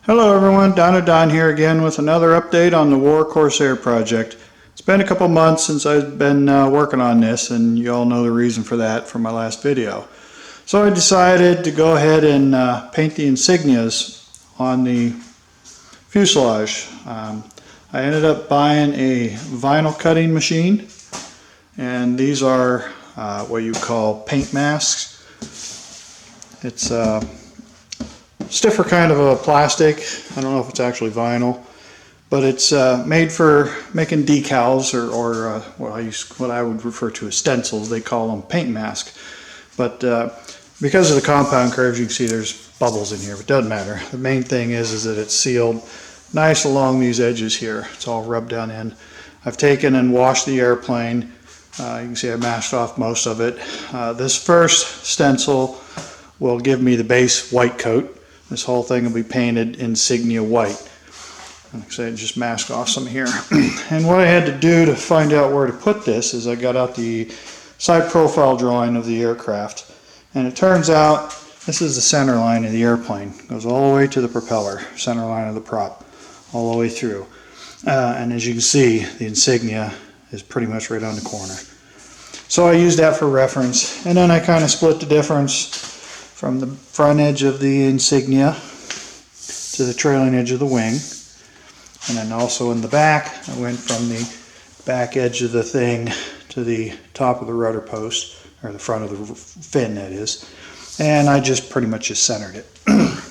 Hello everyone, Don here again with another update on the W.A.R Corsair project. It's been a couple months since I've been working on this, and you all know the reason for that from my last video. So I decided to go ahead and paint the insignias on the fuselage. I ended up buying a vinyl cutting machine, and these are what you call paint masks. It's stiffer kind of a plastic. I don't know if it's actually vinyl, but it's made for making decals or what I would refer to as stencils. They call them paint masks. But because of the compound curves, you can see there's bubbles in here, but it doesn't matter. The main thing is that it's sealed nice along these edges here. It's all rubbed down in. I've taken and washed the airplane. You can see I masked off most of it. This first stencil will give me the base white coat. This whole thing will be painted insignia white. Like I said, just mask off some here. And what I had to do to find out where to put this is I got out the side profile drawing of the aircraft. And it turns out this is the center line of the airplane. It goes all the way to the propeller, center line of the prop, all the way through. And as you can see, the insignia is pretty much right on the corner. So I used that for reference. And then I kind of split the difference from the front edge of the insignia to the trailing edge of the wing. And then also in the back, I went from the back edge of the thing to the top of the rudder post, or the front of the fin, that is. And I just pretty much just centered it.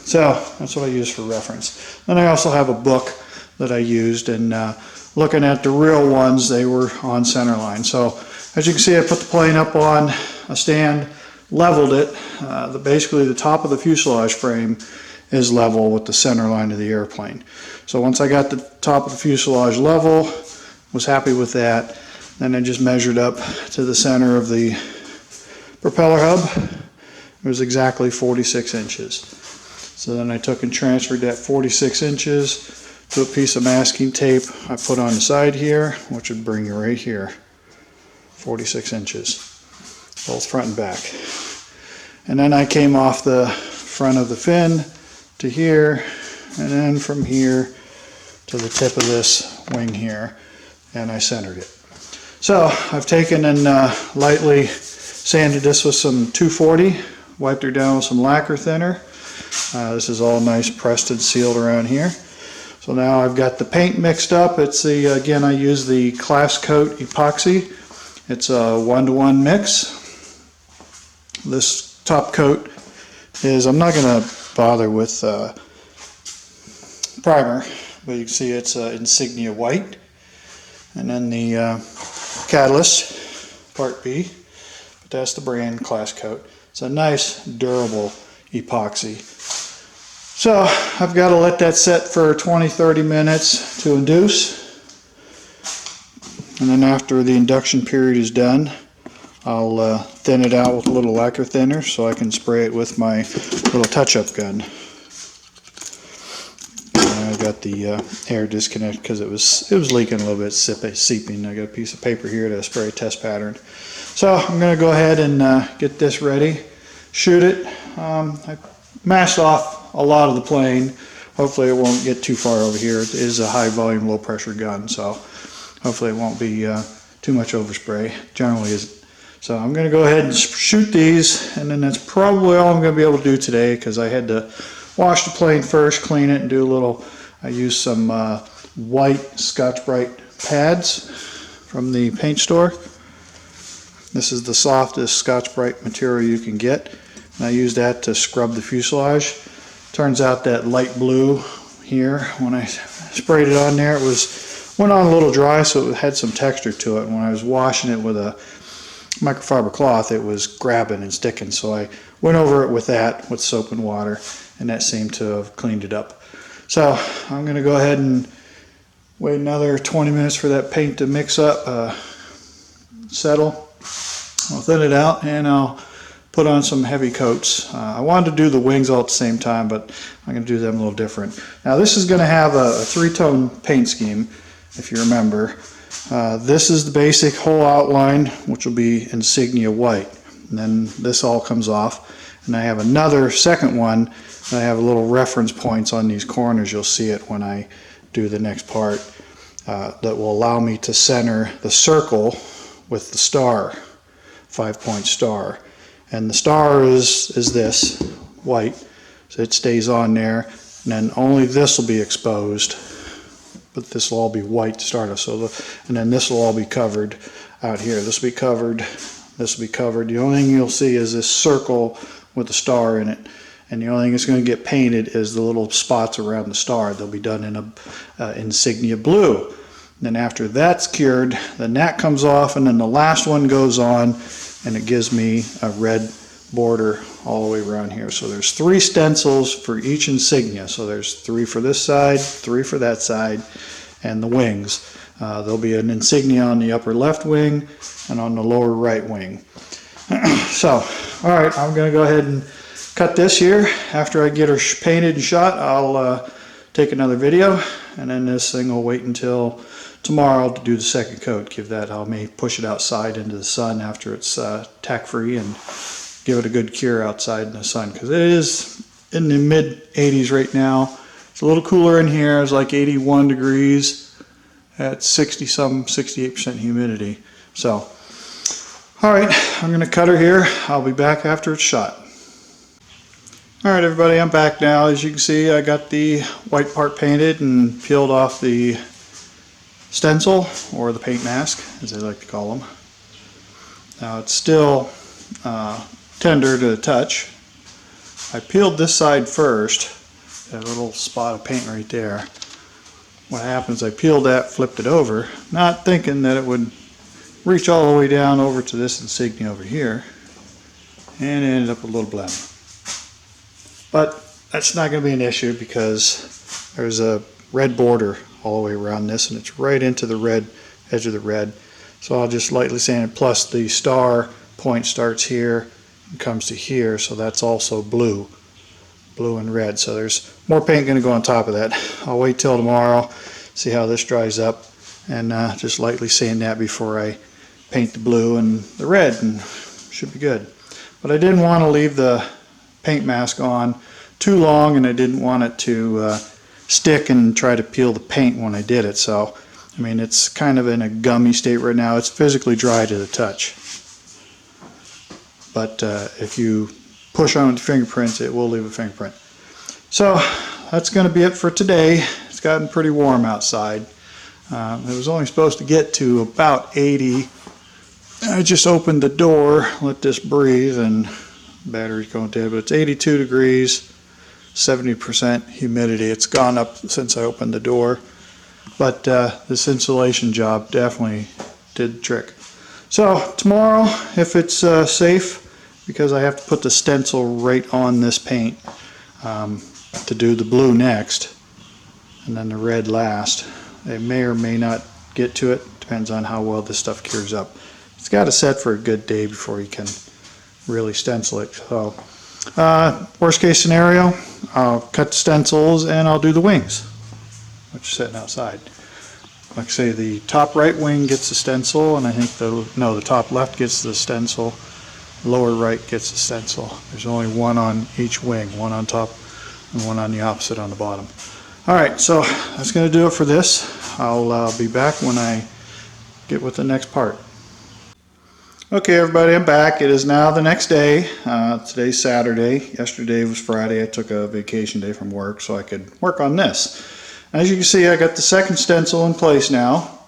So that's what I use for reference. Then I also have a book that I used, and looking at the real ones, they were on center line. So as you can see, I put the plane up on a stand, leveled it. Basically the top of the fuselage frame is level with the center line of the airplane. So once I got the top of the fuselage level, was happy with that, then I just measured up to the center of the propeller hub. It was exactly 46 inches. So then I took and transferred that 46 inches to a piece of masking tape I put on the side here, which would bring you right here, 46 inches, both front and back. And then I came off the front of the fin to here, and then from here to the tip of this wing here, and I centered it. So I've taken and lightly sanded this with some 240, wiped her down with some lacquer thinner. This is all nice pressed and sealed around here. So now I've got the paint mixed up. It's the, again, I use the Class Coat epoxy. It's a 1-to-1 mix. This top coat is, I'm not going to bother with primer, but you can see it's insignia white. And then the catalyst, part B, but that's the brand Class Coat. It's a nice durable epoxy. So I've got to let that set for 20-30 minutes to induce. And then after the induction period is done, I'll thin it out with a little lacquer thinner so I can spray it with my little touch-up gun. And I got the air disconnect because it was leaking a little bit, seeping. I got a piece of paper here to spray a test pattern. So I'm going to go ahead and get this ready, shoot it. I masked off a lot of the plane. Hopefully it won't get too far over here. It is a high volume, low pressure gun, so hopefully it won't be too much overspray. Generally isn't. So I'm going to go ahead and shoot these, and then that's probably all I'm going to be able to do today, because I had to wash the plane first, clean it, and do a little, I used some white Scotch-Brite pads from the paint store. This is the softest Scotch-Brite material you can get, and I used that to scrub the fuselage. Turns out that light blue here, when I sprayed it on there, went on a little dry, so it had some texture to it. When I was washing it with a microfiber cloth, it was grabbing and sticking, so I went over it with that, with soap and water, and that seemed to have cleaned it up. So I'm going to go ahead and wait another 20 minutes for that paint to mix up, settle. I'll thin it out, and I'll put on some heavy coats. I wanted to do the wings all at the same time, but I'm going to do them a little different. Now this is going to have a 3-tone paint scheme, if you remember. This is the basic whole outline, which will be insignia white. And then this all comes off. And I have another second one, and I have a little reference points on these corners. You'll see it when I do the next part, that will allow me to center the circle with the star, 5-point star. And the star is this, white, so it stays on there, and then only this will be exposed, but this will all be white to start off. And then this will all be covered out here. This will be covered, this will be covered. The only thing you'll see is this circle with the star in it. And the only thing that's going to get painted is the little spots around the star. They'll be done in a insignia blue. And then after that's cured, then that comes off, and then the last one goes on, and it gives me a red border all the way around here. So there's 3 stencils for each insignia. So there's 3 for this side, 3 for that side, and the wings. There'll be an insignia on the upper left wing and on the lower right wing. So, all right, I'm going to go ahead and cut this here. After I get her painted and shot, I'll take another video, and then this thing will wait until tomorrow to do the second coat. I may push it outside into the sun after it's tack free and give it a good cure outside in the sun, because it is in the mid 80s right now. It's a little cooler in here. It's like 81 degrees at 68% humidity. So, all right, I'm going to cut her here. I'll be back after it's shot. All right, everybody, I'm back now. As you can see, I got the white part painted and peeled off the stencil, or the paint mask, as they like to call them. Now, it's still tender to the touch. I peeled this side first, that little spot of paint right there. What happens, I peeled that, flipped it over, not thinking that it would reach all the way down over to this insignia over here, and it ended up a little blem. But that's not going to be an issue, because there's a red border all the way around this, and it's right into the red, edge of the red. So I'll just lightly sand it, plus the star point starts here and comes to here, so that's also blue and red. So there's more paint going to go on top of that. I'll wait till tomorrow, see how this dries up, and just lightly sand that before I paint the blue and the red, and should be good. But I didn't want to leave the paint mask on too long, and I didn't want it to stick and try to peel the paint when I did it. So, I mean, it's kind of in a gummy state right now. It's physically dry to the touch. But if you push on with your fingerprints, it will leave a fingerprint. So, that's going to be it for today. It's gotten pretty warm outside. It was only supposed to get to about 80. I just opened the door, let this breathe, and battery's going dead, but it's 82 degrees, 70% humidity. It's gone up since I opened the door, but this insulation job definitely did the trick. So tomorrow, if it's safe, because I have to put the stencil right on this paint to do the blue next, and then the red last. They may or may not get to it, depends on how well this stuff cures up. It's got to set for a good day before you can really stencil it. So, worst case scenario, I'll cut the stencils and I'll do the wings, which are sitting outside. Like I say, the top right wing gets the stencil, and I think the top left gets the stencil, lower right gets the stencil. There's only one on each wing, one on top and one on the opposite on the bottom. Alright, so that's going to do it for this. I'll be back when I get with the next part. Okay, everybody, I'm back. It is now the next day. Today's Saturday. Yesterday was Friday. I took a vacation day from work so I could work on this. As you can see, I got the second stencil in place now.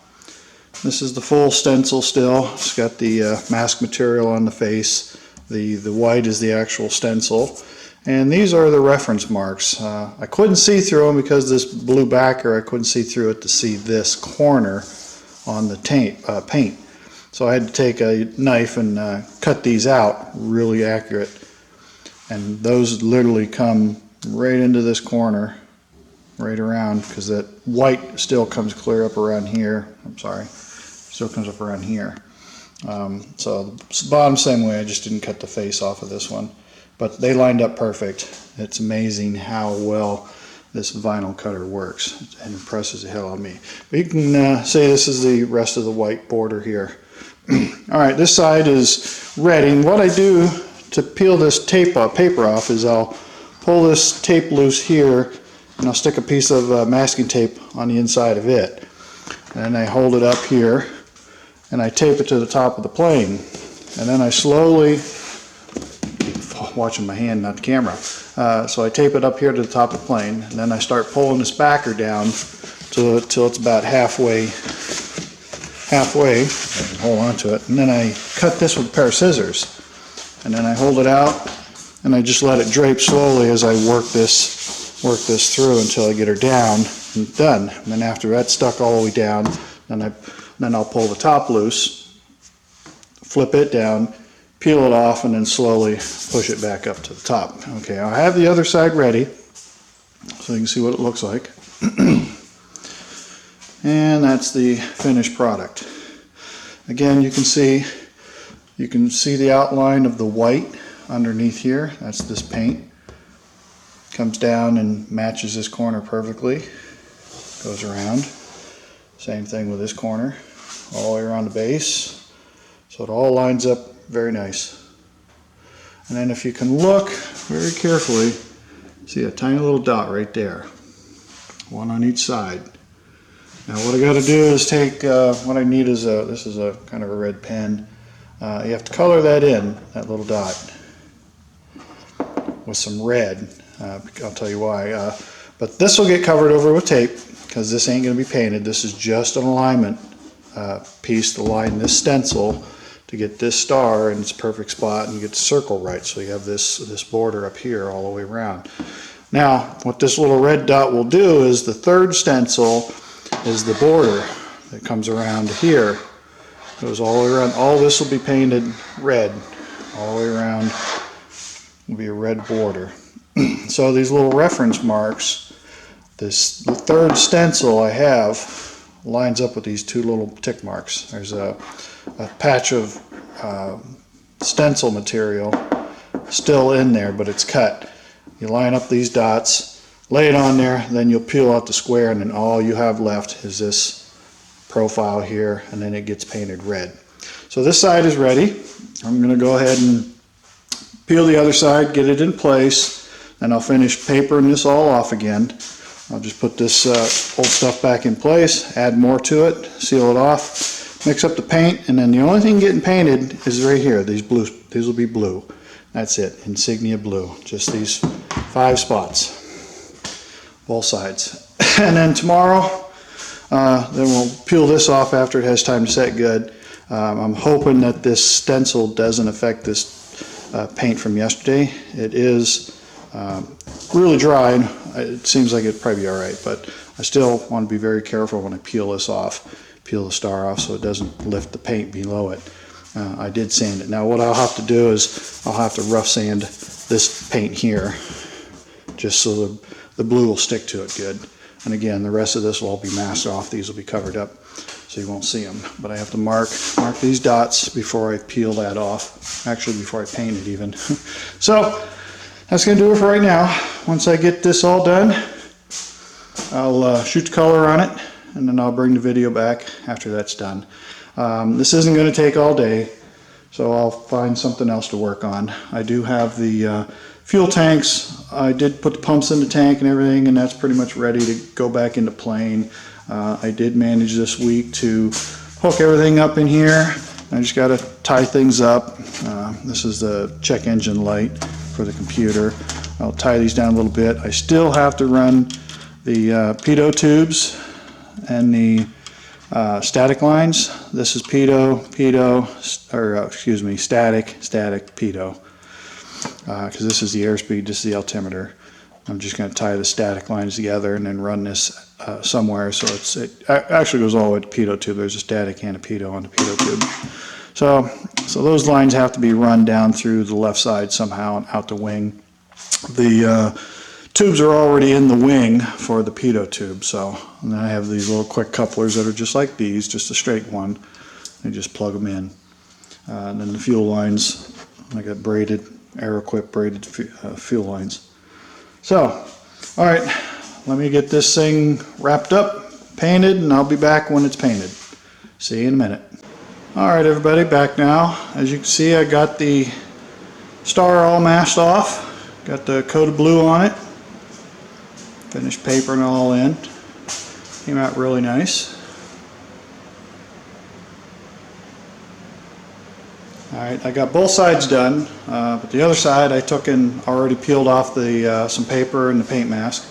This is the full stencil still. It's got the mask material on the face. The white is the actual stencil. And these are the reference marks. I couldn't see through them because this blue backer, I couldn't see through it to see this corner on the paint. So I had to take a knife and cut these out really accurate. And those literally come right into this corner, right around, because that white still comes clear up around here. I'm sorry, still comes up around here. So the bottom same way, I just didn't cut the face off of this one. But they lined up perfect. It's amazing how well this vinyl cutter works. It impresses the hell out of me. But you can say this is the rest of the white border here. Alright, this side is ready. And what I do to peel this paper off is I'll pull this tape loose here, and I'll stick a piece of masking tape on the inside of it. And I hold it up here, and I tape it to the top of the plane. And then I slowly, watching my hand, not the camera, so I tape it up here to the top of the plane, and then I start pulling this backer down till it's about halfway, and hold on to it, and then I cut this with a pair of scissors, and then I hold it out, and I just let it drape slowly as I work this through until I get her down and done. And then after that's stuck all the way down, then I'll pull the top loose, flip it down, peel it off, and then slowly push it back up to the top. Okay, I have the other side ready, so you can see what it looks like. And that's the finished product. Again, you can see the outline of the white underneath here. That's this paint. Comes down and matches this corner perfectly. Goes around. Same thing with this corner, all the way around the base. So it all lines up very nice. And then if you can look very carefully, see a tiny little dot right there. One on each side. Now what I got to do is take, what I need is this is a kind of a red pen. You have to color that in, that little dot, with some red. I'll tell you why. But this will get covered over with tape because this ain't going to be painted. This is just an alignment piece to line this stencil to get this star in its perfect spot and get the circle right. So you have this border up here all the way around. Now what this little red dot will do is the third stencil is the border that comes around here. Goes all the way around. All this will be painted red. All the way around will be a red border. So these little reference marks, the third stencil I have lines up with these two little tick marks. There's a patch of stencil material still in there, but it's cut. You line up these dots, lay it on there, then you'll peel out the square, and then all you have left is this profile here, and then it gets painted red. So this side is ready. I'm going to go ahead and peel the other side, get it in place, and I'll finish papering this all off again. I'll just put this old stuff back in place, add more to it, seal it off, mix up the paint, and then the only thing getting painted is right here. These will be blue. That's it, insignia blue. Just these 5 spots, both sides. And then tomorrow, then we'll peel this off after it has time to set good. I'm hoping that this stencil doesn't affect this paint from yesterday. It is really dry, and it seems like it'd probably be alright, but I still want to be very careful when I peel this off, peel the star off so it doesn't lift the paint below it. I did sand it. Now what I'll have to do is I'll have to rough sand this paint here just so the blue will stick to it good. And again, the rest of this will all be masked off. These will be covered up so you won't see them. But I have to mark these dots before I peel that off. Actually, before I paint it even. So that's going to do it for right now. Once I get this all done, I'll shoot the color on it, and then I'll bring the video back after that's done. This isn't going to take all day, so I'll find something else to work on. I do have the fuel tanks. I did put the pumps in the tank and everything, and that's pretty much ready to go back into plane. I did manage this week to hook everything up in here. I just got to tie things up. This is the check engine light for the computer. I'll tie these down a little bit. I still have to run the pitot tubes and the static lines. This is pitot, static, pitot. Because this is the airspeed, this is the altimeter. I'm just going to tie the static lines together and then run this somewhere. So it actually goes all the way to pitot tube. There's a static and a pitot on the pitot tube. So those lines have to be run down through the left side somehow and out the wing. The tubes are already in the wing for the pitot tube. So and then I have these little quick couplers that are just like these, just a straight one. I just plug them in. And then the fuel lines, I got braided, Air-equipped braided fuel lines. So, all right, let me get this thing wrapped up, painted, and I'll be back when it's painted. See you in a minute. All right, everybody, back now. As you can see, I got the star all masked off. Got the coat of blue on it. Finished papering it all in. Came out really nice. Alright, I got both sides done, but the other side I took and already peeled off the some paper and the paint mask.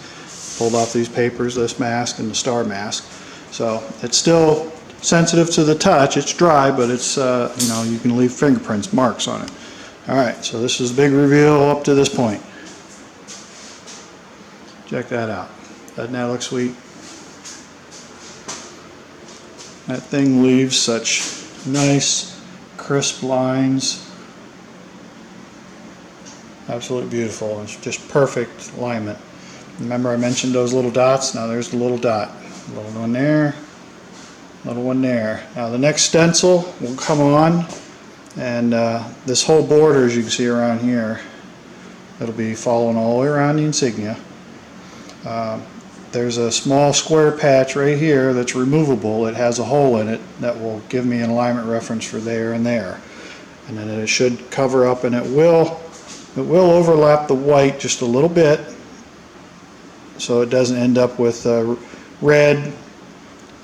Pulled off these papers, this mask and the star mask. So it's still sensitive to the touch. It's dry, but it's you know, you can leave fingerprints, marks on it. Alright, so this is a big reveal up to this point. Check that out. Doesn't that look sweet? That thing leaves such nice, crisp lines. Absolutely beautiful. It's just perfect alignment. Remember I mentioned those little dots? Now there's the little dot. Little one there, little one there. Now the next stencil will come on, and this whole border, as you can see around here, it'll be following all the way around the insignia. There's a small square patch right here that's removable. It has a hole in it that will give me an alignment reference for there and there. And then it should cover up, and it will overlap the white just a little bit, so it doesn't end up with red.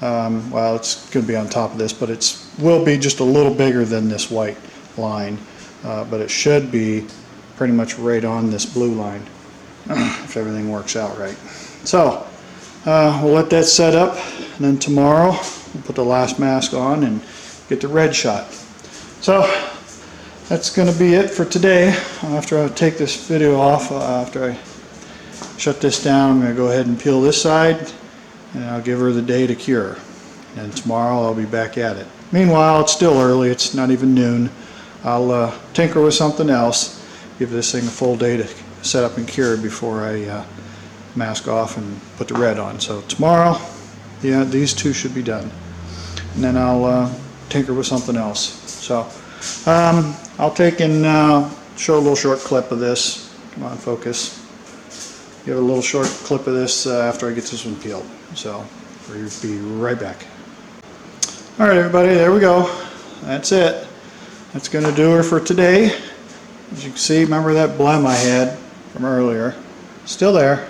Well, it's going to be on top of this, but it will be just a little bigger than this white line. But it should be pretty much right on this blue line if everything works out right. So we'll let that set up, and then tomorrow we'll put the last mask on and get the red shot. So that's going to be it for today. After I take this video off, after I shut this down, I'm going to go ahead and peel this side, and I'll give her the day to cure. And tomorrow I'll be back at it. Meanwhile, it's still early. It's not even noon. I'll tinker with something else, give this thing a full day to set up and cure before I mask off and put the red on. So tomorrow, yeah, these two should be done. And then I'll tinker with something else. So I'll take and show a little short clip of this. Come on, focus. Give a little short clip of this after I get this one peeled. So we'll be right back. Alright everybody, there we go. That's it. That's going to do her for today. As you can see, remember that blem I had from earlier? Still there.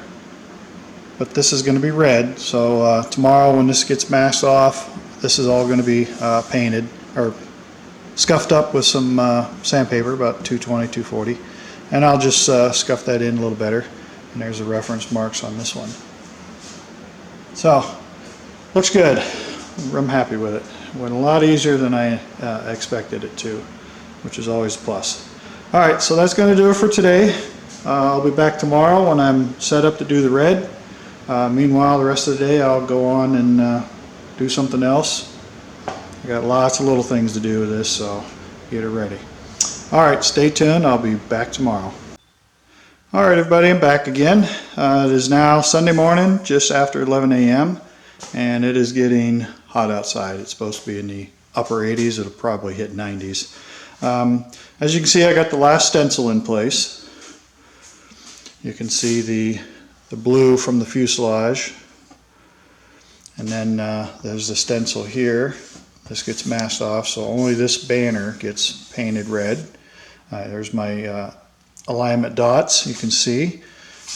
But this is going to be red. So tomorrow when this gets masked off, this is all going to be painted or scuffed up with some sandpaper, about 220, 240. And I'll just scuff that in a little better. And there's the reference marks on this one. So, looks good. I'm happy with it. It went a lot easier than I expected it to, which is always a plus. Alright, so that's going to do it for today. I'll be back tomorrow when I'm set up to do the red. Meanwhile, the rest of the day I'll go on and do something else. I got lots of little things to do with this, so get it ready. Alright, stay tuned. I'll be back tomorrow. Alright everybody, I'm back again. It is now Sunday morning, just after 11 a.m. and it is getting hot outside. It's supposed to be in the upper 80s. It'll probably hit 90s. As you can see, I got the last stencil in place. You can see the blue from the fuselage, and then there's the stencil here. This gets masked off, so only this banner gets painted red. There's my alignment dots, you can see.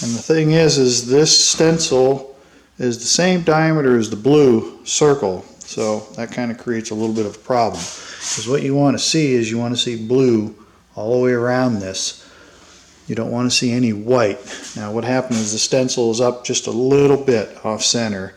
And the thing is this stencil is the same diameter as the blue circle, so that kind of creates a little bit of a problem. Because what you want to see is you want to see blue all the way around this. You don't want to see any white. Now what happens is the stencil is up just a little bit off center.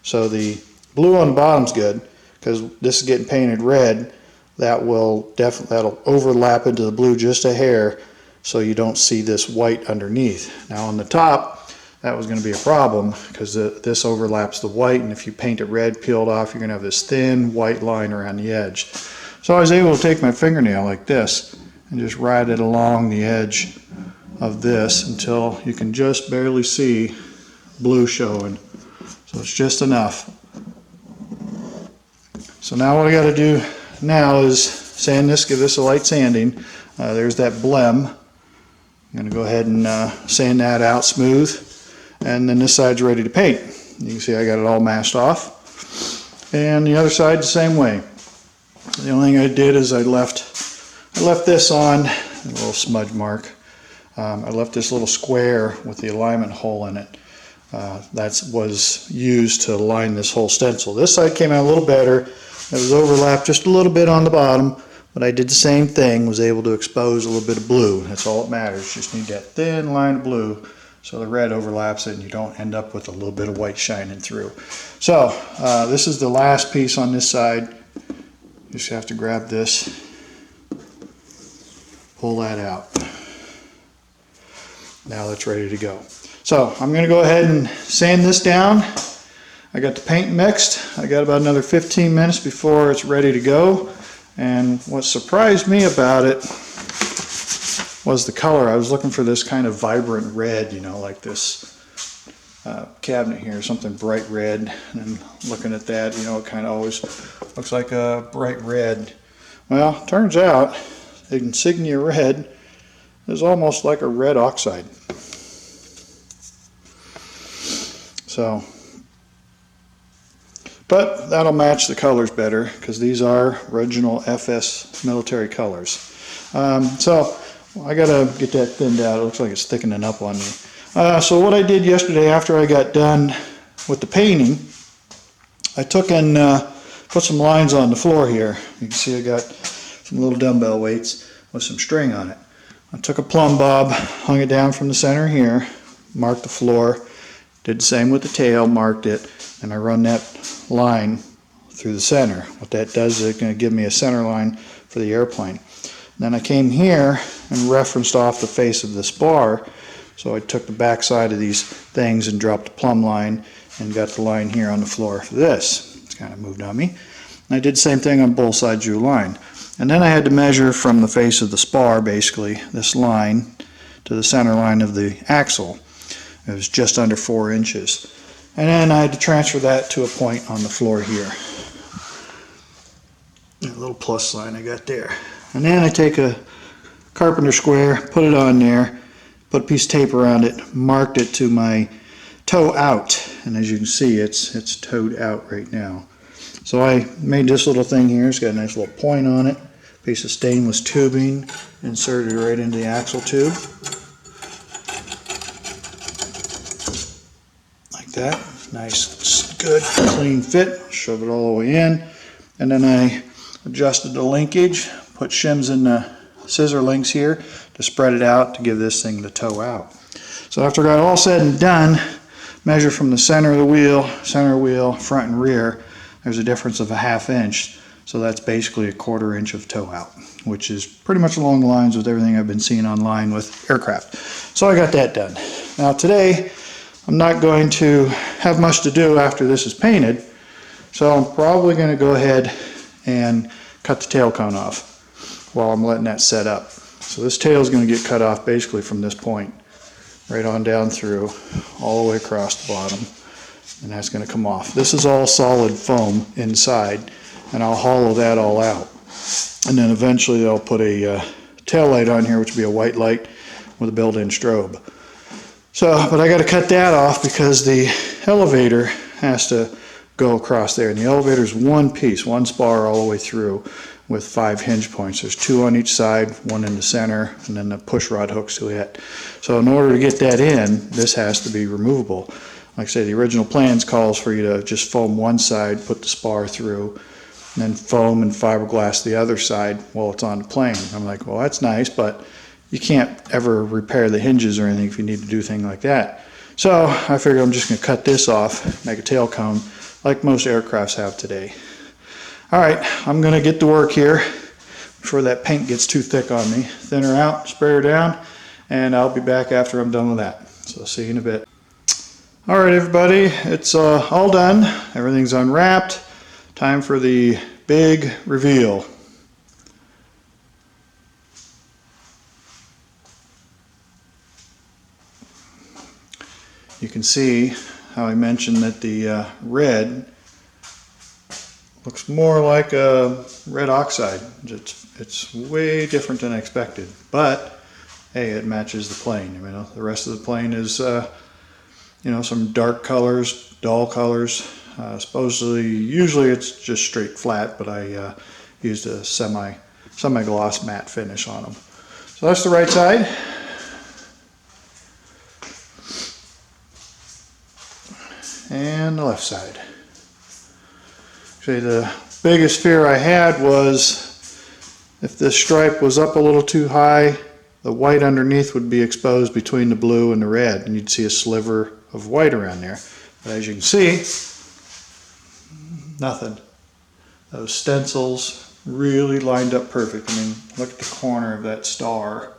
So the blue on the bottom's good, because this is getting painted red. That'll overlap into the blue just a hair, so you don't see this white underneath. Now on the top, that was going to be a problem because this overlaps the white, and if you paint it red peeled off, you're going to have this thin white line around the edge. So I was able to take my fingernail like this and just ride it along the edge of this until you can just barely see blue showing. So it's just enough. So now what I got to do now is sand this, give this a light sanding. There's that blem. I'm going to go ahead and sand that out smooth, and then this side's ready to paint. You can see I got it all masked off, and the other side the same way. The only thing I did is I left this on a little smudge mark. I left this little square with the alignment hole in it. That was used to align this whole stencil. This side came out a little better. It was overlapped just a little bit on the bottom, but I did the same thing, was able to expose a little bit of blue. That's all that matters. Just need that thin line of blue so the red overlaps it and you don't end up with a little bit of white shining through. So this is the last piece on this side. You just have to grab this, pull that out. Now that's ready to go. So I'm going to go ahead and sand this down. I got the paint mixed. I got about another 15 minutes before it's ready to go. And what surprised me about it was the color. I was looking for this kind of vibrant red, you know, like this cabinet here, something bright red. And looking at that, you know, it kind of always looks like a bright red. Well, turns out the insignia red is almost like a red oxide. So, but that'll match the colors better because these are original FS military colors. So I gotta get that thinned out. It looks like it's thickening up on me. So what I did yesterday after I got done with the painting, I took and put some lines on the floor here. You can see I got some little dumbbell weights with some string on it. I took a plumb bob, hung it down from the center here, marked the floor, did the same with the tail, marked it, and I run that line through the center. What that does is it's going to give me a center line for the airplane. Then I came here and referenced off the face of this bar, so I took the back side of these things and dropped the plumb line and got the line here on the floor for this. It's kind of moved on me. And I did the same thing on both sides, drew a line. And then I had to measure from the face of the spar, basically, this line to the center line of the axle. It was just under 4 inches. And then I had to transfer that to a point on the floor here. A little plus sign I got there. And then I take a carpenter square, put it on there, put a piece of tape around it, marked it to my toe out. And as you can see, it's toed out right now. So I made this little thing here. It's got a nice little point on it. Piece of stainless tubing inserted right into the axle tube. Like that. Nice, good, clean fit. Shove it all the way in. And then I adjusted the linkage, put shims in the scissor links here to spread it out to give this thing the toe out. So after I got all said and done, measure from the center of the wheel, front and rear, there's a difference of a ½ inch. So that's basically a ¼ inch of toe out, which is pretty much along the lines with everything I've been seeing online with aircraft. So I got that done. Now today, I'm not going to have much to do after this is painted, so I'm probably going to go ahead and cut the tail cone off while I'm letting that set up. So this tail is going to get cut off basically from this point, right on down through, all the way across the bottom, and that's going to come off. This is all solid foam inside, and I'll hollow that all out. And then eventually I'll put a tail light on here, which will be a white light with a built-in strobe. So, but I got to cut that off because the elevator has to go across there. And the elevator is one piece, one spar all the way through with 5 hinge points. There's 2 on each side, 1 in the center, and then the push rod hooks to it. So in order to get that in, this has to be removable. Like I say, the original plans calls for you to just foam one side, put the spar through, and then foam and fiberglass the other side while it's on the plane. I'm like, well, that's nice, but you can't ever repair the hinges or anything if you need to do a thing like that. So I figured I'm just going to cut this off, make a tail cone like most aircrafts have today. All right, I'm going to get to work here before that paint gets too thick on me. Thin her out, spray her down, and I'll be back after I'm done with that. So I'll see you in a bit. All right, everybody, it's all done. Everything's unwrapped. Time for the big reveal. You can see how I mentioned that the red looks more like a red oxide. It's way different than I expected, but hey, it matches the plane. I mean, the rest of the plane is you know, some dark colors, dull colors. Usually it's just straight flat, but I used a semi-gloss matte finish on them. So that's the right side. And the left side. Actually, the biggest fear I had was if this stripe was up a little too high, the white underneath would be exposed between the blue and the red, and you'd see a sliver of white around there. But as you can see, nothing. Those stencils really lined up perfect. I mean, look at the corner of that star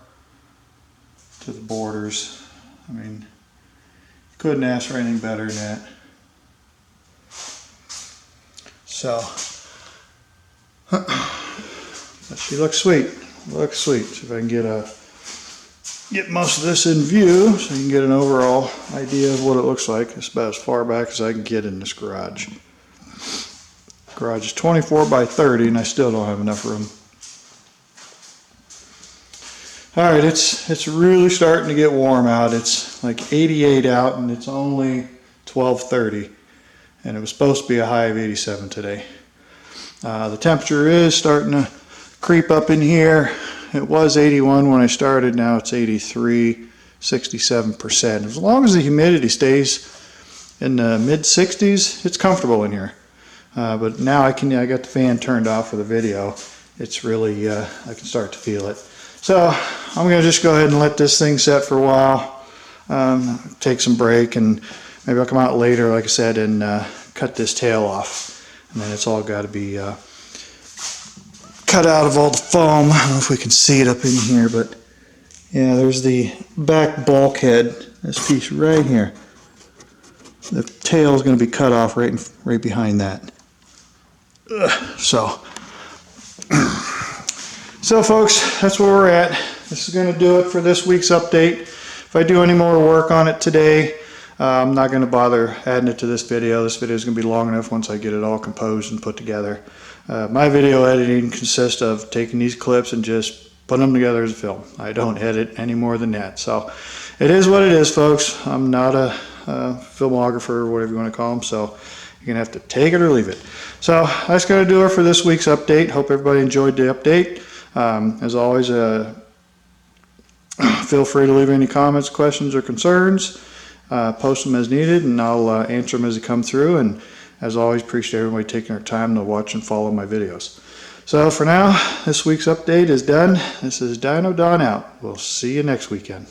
to the borders. I mean, couldn't ask for anything better than that. So, she looks sweet. Looks sweet. See if I can get most of this in view so you can get an overall idea of what it looks like. It's about as far back as I can get in this garage. Garage is 24 by 30 and I still don't have enough room. Alright, it's really starting to get warm out. It's like 88 out and it's only 12:30. And it was supposed to be a high of 87 today. The temperature is starting to creep up in here. It was 81 when I started, now it's 83, 67%. As long as the humidity stays in the mid 60s, it's comfortable in here. But now I got the fan turned off for the video. It's really, I can start to feel it. So I'm gonna just go ahead and let this thing set for a while, take some break, and maybe I'll come out later, like I said, and cut this tail off. And then it's all got to be cut out of all the foam. I don't know if we can see it up in here, but yeah, there's the back bulkhead, this piece right here. The tail is going to be cut off right behind that. So folks, that's where we're at. This is going to do it for this week's update. If I do any more work on it today, I'm not going to bother adding it to this video. This video is going to be long enough once I get it all composed and put together. My video editing consists of taking these clips and just putting them together as a film. I don't edit any more than that. So it is what it is, folks. I'm not a filmographer or whatever you want to call them, so you're going to have to take it or leave it. So that's going to do it for this week's update. Hope everybody enjoyed the update. As always, feel free to leave any comments, questions, or concerns. Post them as needed, and I'll answer them as they come through. And as always, appreciate everybody taking their time to watch and follow my videos. So for now, this week's update is done. This is Dino Don out. We'll see you next weekend.